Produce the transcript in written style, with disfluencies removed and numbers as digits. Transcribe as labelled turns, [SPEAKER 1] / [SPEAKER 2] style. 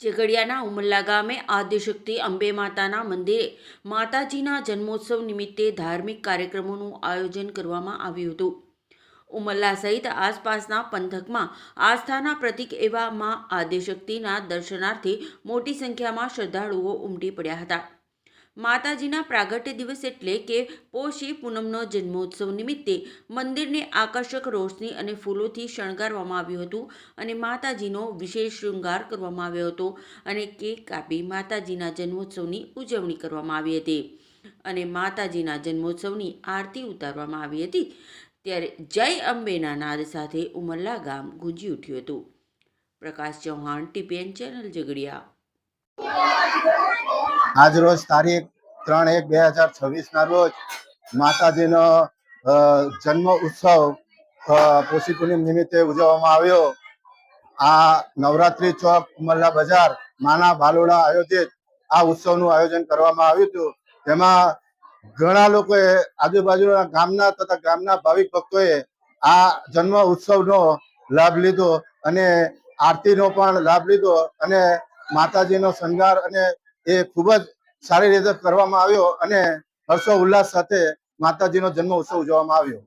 [SPEAKER 1] ઝઘડિયાના ઉમલ્લા ગામે આદ્યશક્તિ અંબે માતાના મંદિરે માતાજીના જન્મોત્સવ નિમિત્તે ધાર્મિક કાર્યક્રમોનું આયોજન કરવામાં આવ્યું હતું. ઉમલ્લા સહિત આસપાસના પંથકમાં આસ્થાના પ્રતીક એવા મા આદ્યશક્તિના દર્શનાર્થે મોટી સંખ્યામાં શ્રદ્ધાળુઓ ઉમટી પડ્યા હતા. માતાજીના પ્રાગટ્ય દિવસ એટલે કે પોષી પૂનમનો જન્મોત્સવ નિમિત્તે મંદિરને આકર્ષક રોશની અને ફૂલોથી શણગારવામાં આવ્યું હતું અને માતાજીનો વિશેષ શૃંગાર કરવામાં આવ્યો હતો અને કેક કાપી માતાજીના જન્મોત્સવની ઉજવણી કરવામાં આવી હતી અને માતાજીના જન્મોત્સવની આરતી ઉતારવામાં આવી હતી. ત્યારે જય અંબેના નાદ સાથે ઉમલ્લા ગામ ગુંજી ઉઠ્યું હતું. પ્રકાશ ચૌહાણ, TPN ચેનલ, ઝઘડિયા.
[SPEAKER 2] આજ રોજ તારીખ 3/1/2026 ના રોજ માતાજીનો જન્મ ઉત્સવ પોષી પૂનમ નિમિત્તે ઉજવવામાં આવ્યો. આ નવરાત્રી ચોક ઉમલ્લા બજાર માના ભાલોડા આયોજિત આ ઉત્સવનું આયોજન કરવામાં આવ્યું હતું. તેમાં ઘણા લોકોએ આજુબાજુના ગામના તથા ગામના ભાવિક ભક્તોએ આ જન્મ ઉત્સવનો લાભ લીધો અને આરતીનો પણ લાભ લીધો અને માતાજીનો શણગાર અને એ ખૂબ જ સારી રીતે કરવામાં આવ્યો અને હર્ષો ઉલ્લાસ સાથે માતાજીનો જન્મ ઉત્સવ ઉજવવામાં આવ્યો.